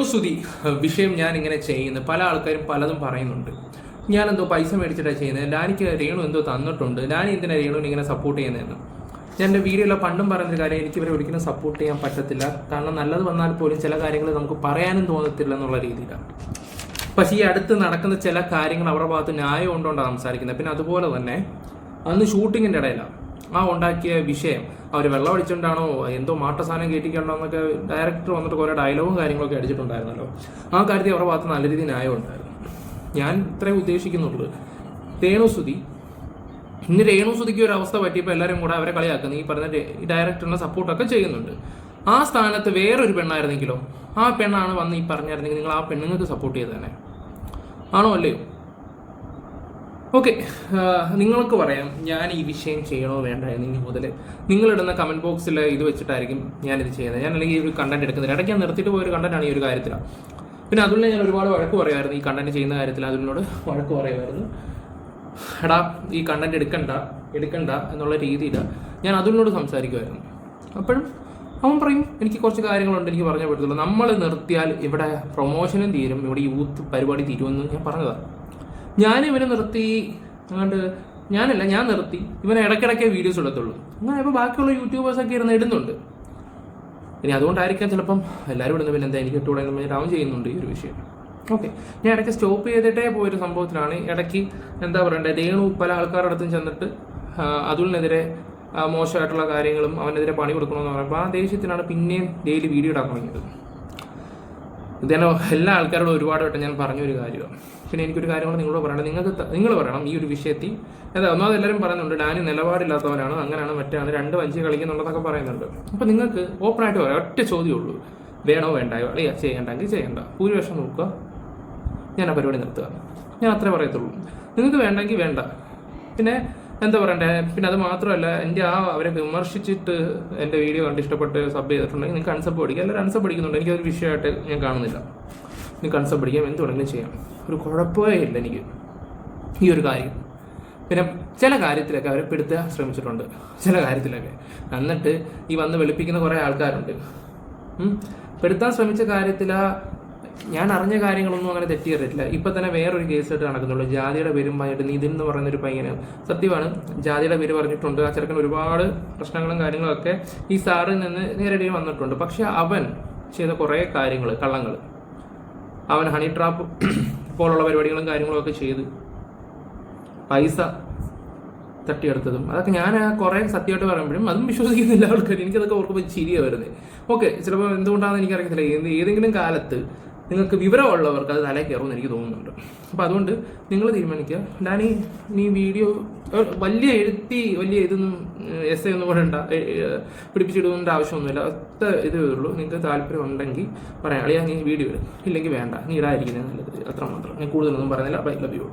രേണുസുതി വിഷയം ഞാൻ ഇങ്ങനെ ചെയ്യുന്നത് പല ആൾക്കാരും പലതും പറയുന്നുണ്ട്. ഞാനെന്തോ പൈസ മേടിച്ചിട്ടാണ് ചെയ്യുന്നത്, ഡാനിക്ക് രേണു എന്തോ തന്നിട്ടുണ്ട്, ഡാനി എന്തിനാണ് രേണുവിനെ ഇങ്ങനെ സപ്പോർട്ട് ചെയ്യുന്നതെന്ന്. ഞാൻ എൻ്റെ വീഡിയോയിൽ പണ്ടും പറയുന്നൊരു കാര്യം, എനിക്ക് ഇവരെ ഒരിക്കലും സപ്പോർട്ട് ചെയ്യാൻ പറ്റത്തില്ല. കാരണം നല്ലത് വന്നാൽ പോലും ചില കാര്യങ്ങൾ നമുക്ക് പറയാനും തോന്നത്തില്ല എന്നുള്ള രീതിയിലാണ്. പക്ഷേ ഈ അടുത്ത് നടക്കുന്ന ചില കാര്യങ്ങൾ അവരുടെ ഭാഗത്ത് ന്യായം ഉണ്ടോണ്ടാണ് സംസാരിക്കുന്നത്. പിന്നെ അതുപോലെ തന്നെ അന്ന് ഷൂട്ടിങ്ങിൻ്റെ ഇടയിലാണ് ഉണ്ടാക്കിയ വിഷയം, അവർ വെള്ളം അടിച്ചുകൊണ്ടാണോ എന്തോ മാട്ട സാധനം കയറ്റിക്കണ്ടോ എന്നൊക്കെ ഡയറക്ടർ വന്നിട്ട് കുറേ ഡയലോഗും കാര്യങ്ങളൊക്കെ അടിച്ചിട്ടുണ്ടായിരുന്നല്ലോ. ആ കാര്യത്തിൽ അവരുടെ ഭാഗത്ത് നല്ല രീതിയിൽ ന്യായം ഉണ്ടായിരുന്നു. ഞാൻ ഇത്രയും ഉദ്ദേശിക്കുന്നുള്ളൂ. രേണുസുതി ഇന്ന് രേണുസുതിക്ക് ഒരു അവസ്ഥ പറ്റിയപ്പോൾ എല്ലാവരും കൂടെ അവരെ കളിയാക്കുന്നു. ഈ പറഞ്ഞ ഡയറക്ടറിനെ സപ്പോർട്ടൊക്കെ ചെയ്യുന്നുണ്ട്. ആ സ്ഥാനത്ത് വേറൊരു പെണ്ണായിരുന്നെങ്കിലോ, ആ പെണ്ണാണ് വന്ന് ഈ പറഞ്ഞായിരുന്നെങ്കിൽ നിങ്ങൾ ആ പെണ്ണുങ്ങൾക്ക് സപ്പോർട്ട് ചെയ്ത് തന്നെ ആണോ അല്ലയോ? ഓക്കെ, നിങ്ങൾക്ക് പറയാം ഞാൻ ഈ വിഷയം ചെയ്യണോ വേണ്ട എന്ന്. മുതൽ നിങ്ങളിടുന്ന കമൻറ്റ് ബോക്സിൽ ഇത് വെച്ചിട്ടായിരിക്കും ഞാനിത് ചെയ്യുന്നത്. ഞാൻ അല്ലെങ്കിൽ ഈ ഒരു കണ്ടന്റ് എടുക്കുന്നത് ഇടയ്ക്ക് ഞാൻ നിർത്തിയിട്ട് പോയൊരു കണ്ടന്റാണ് ഈ ഒരു കാര്യത്തിലാണ്. പിന്നെ അതുകൊണ്ട് ഞാൻ ഒരുപാട് വഴക്ക് പറയുമായിരുന്നു ഈ കണ്ടന്റ് ചെയ്യുന്ന കാര്യത്തിൽ. അതിനോട് വഴക്ക് പറയുമായിരുന്നു, എടാ ഈ കണ്ടന്റ് എടുക്കണ്ട എന്നുള്ള രീതിയിൽ ഞാൻ അതിനോട് സംസാരിക്കുമായിരുന്നു. അപ്പോഴും അവൻ പറയും എനിക്ക് കുറച്ച് കാര്യങ്ങളുണ്ട്, എനിക്ക് പറഞ്ഞേ പറ്റത്തുള്ളൂ. നമ്മൾ നിർത്തിയാൽ ഇവിടെ പ്രൊമോഷനും തീരും, ഇവിടെ യൂത്ത് പരിപാടി തീരുമെന്ന് ഞാൻ പറഞ്ഞതാണ്. ഞാൻ ഇവനെ നിർത്തി അങ്ങോട്ട് ഞാൻ നിർത്തി ഇവനെ ഇടയ്ക്കിടയ്ക്കേ വീഡിയോസ് എടുത്തുള്ളൂ. അങ്ങനെ ഇപ്പോൾ ബാക്കിയുള്ള യൂട്യൂബേഴ്സൊക്കെ ഇരുന്ന് ഇടുന്നുണ്ട്. ഇനി അതുകൊണ്ടായിരിക്കാം ചിലപ്പം എല്ലാവരും ഇടുന്നത്. പിന്നെ എന്താ എനിക്ക് ഇട്ടുകൂടെ ഡൗൺ ചെയ്യുന്നുണ്ട് ഈ ഒരു വിഷയം. ഓക്കെ, ഞാൻ ഇടയ്ക്ക് സ്റ്റോപ്പ് ചെയ്തിട്ടേ പോയൊരു സംഭവത്തിലാണ്. ഇടയ്ക്ക് എന്താ പറയണ്ടേ, രേണു പല ആൾക്കാരുടെ അടുത്തും ചെന്നിട്ട് അതുലിനെതിരെ മോശമായിട്ടുള്ള കാര്യങ്ങളും അവനെതിരെ പണി കൊടുക്കണമെന്ന് പറയുമ്പോൾ ആ ദേഷ്യത്തിനാണ് പിന്നെയും ഡെയിലി വീഡിയോ ഇടാൻ തുടങ്ങിയത്. ഇതന്നെ എല്ലാ ആൾക്കാരോടും ഒരുപാട് വട്ടം ഞാൻ പറഞ്ഞൊരു കാര്യമാണ്. പിന്നെ എനിക്കൊരു കാര്യം കൂടെ നിങ്ങളോട് പറയണം. നിങ്ങൾ പറയണം ഈ ഒരു വിഷയത്തിൽ. ഒന്നാമത് എല്ലാവരും പറയുന്നുണ്ട് ഡാനി നിലപാടില്ലാത്തവനാണ്, അങ്ങനെയാണ് മറ്റാണ്, 2 വഞ്ചി കളിക്കുന്നുള്ളതൊക്കെ പറയുന്നുണ്ട്. അപ്പോൾ നിങ്ങൾക്ക് ഓപ്പണായിട്ട് പറയാം, ഒറ്റ ചോദ്യമുള്ളൂ, വേണോ വേണ്ടായോ, അല്ലേ ചെയ്യണ്ടെങ്കിൽ ചെയ്യണ്ട, ഭൂരിപക്ഷം നോക്കുക, ഞാൻ ആ പരിപാടി നിർത്തുക. ഞാൻ അത്രേ പറയത്തുള്ളൂ. നിങ്ങൾക്ക് വേണ്ടെങ്കിൽ വേണ്ട. പിന്നെ എന്താ പറയണ്ടേ, പിന്നെ അത് മാത്രമല്ല, എൻ്റെ അവരെ വിമർശിച്ചിട്ട് എൻ്റെ വീഡിയോ കണ്ട് ഇഷ്ടപ്പെട്ട് സബ് ചെയ്തിട്ടുണ്ടെങ്കിൽ നിങ്ങൾക്ക് അൺസബ് പഠിക്കുക. എല്ലാവരും അൺസബ് പഠിക്കുന്നുണ്ട്, എനിക്കൊരു വിഷയമായിട്ട് ഞാൻ കാണുന്നില്ല. നിങ്ങൾക്ക് അൺസബ് പഠിക്കാം, എന്ത് വേണമെങ്കിലും ചെയ്യാം, ഒരു കുഴപ്പമേ ഇല്ല എനിക്ക് ഈ ഒരു കാര്യം. പിന്നെ ചില കാര്യത്തിലൊക്കെ അവരെ പെടുത്താൻ ശ്രമിച്ചിട്ടുണ്ട്, ചില കാര്യത്തിലൊക്കെ. എന്നിട്ട് ഈ വന്ന് വെളുപ്പിക്കുന്ന കുറേ ആൾക്കാരുണ്ട്. പെടുത്താൻ ശ്രമിച്ച കാര്യത്തിൽ ഞാൻ അറിഞ്ഞ കാര്യങ്ങളൊന്നും അങ്ങനെ തെറ്റിയറിയില്ല. ഇപ്പം തന്നെ വേറൊരു കേസായിട്ട് നടക്കുന്നുള്ളൂ. ജാതിയുടെ പേരും പറഞ്ഞിട്ട് നിതിൻ എന്ന് പറയുന്നൊരു പയ്യന്, സത്യമാണ്, ജാതിയുടെ പേര് പറഞ്ഞിട്ടുണ്ട്. ആ ചെറുക്കൻ ഒരുപാട് പ്രശ്നങ്ങളും കാര്യങ്ങളൊക്കെ ഈ സാറിൽ നിന്ന് നേരിടേണ്ടി വന്നിട്ടുണ്ട്. പക്ഷെ അവൻ ചെയ്ത കുറേ കാര്യങ്ങൾ, കള്ളങ്ങൾ, അവൻ ഹണി ട്രാപ്പ് പോലുള്ള പരിപാടികളും കാര്യങ്ങളും ഒക്കെ ചെയ്ത് പൈസ തട്ടിയെടുത്തതും അതൊക്കെ ഞാൻ കുറേ സത്യമായിട്ട് പറയുമ്പോഴും അതും വിശ്വസിക്കുന്നില്ല ആൾക്കാർ. എനിക്കതൊക്കെ ഓർക്കുമ്പോൾ ചിരിയാണ് വരുന്നത്. ഓക്കെ, ചിലപ്പോൾ എന്തുകൊണ്ടാണെന്ന് എനിക്കറിയത്തില്ല. ഏതെങ്കിലും കാലത്ത് നിങ്ങൾക്ക് വിവരമുള്ളവർക്ക് അത് തലയിൽ കയറുമെന്ന് എനിക്ക് തോന്നുന്നുണ്ട്. അപ്പോൾ അതുകൊണ്ട് നിങ്ങൾ തീരുമാനിക്കുക. ഡാനി നീ വീഡിയോ വലിയ ഇതൊന്നും എസ് ഒന്നും പറയണ്ട, പിടിപ്പിച്ചിടുന്നതിൻ്റെ ആവശ്യമൊന്നുമില്ല. ഒറ്റ ഇതേ ഉള്ളൂ, നിങ്ങൾക്ക് താല്പര്യം ഉണ്ടെങ്കിൽ പറയാം, അളിയാ നീ വീഡിയോ ഇടും, ഇല്ലെങ്കിൽ വേണ്ട, നീ ഇടാതിരിക്കുന്നത് നല്ലത്, അത്ര മാത്രം. ഞാൻ കൂടുതലൊന്നും പറയുന്നില്ല. Bye, love U.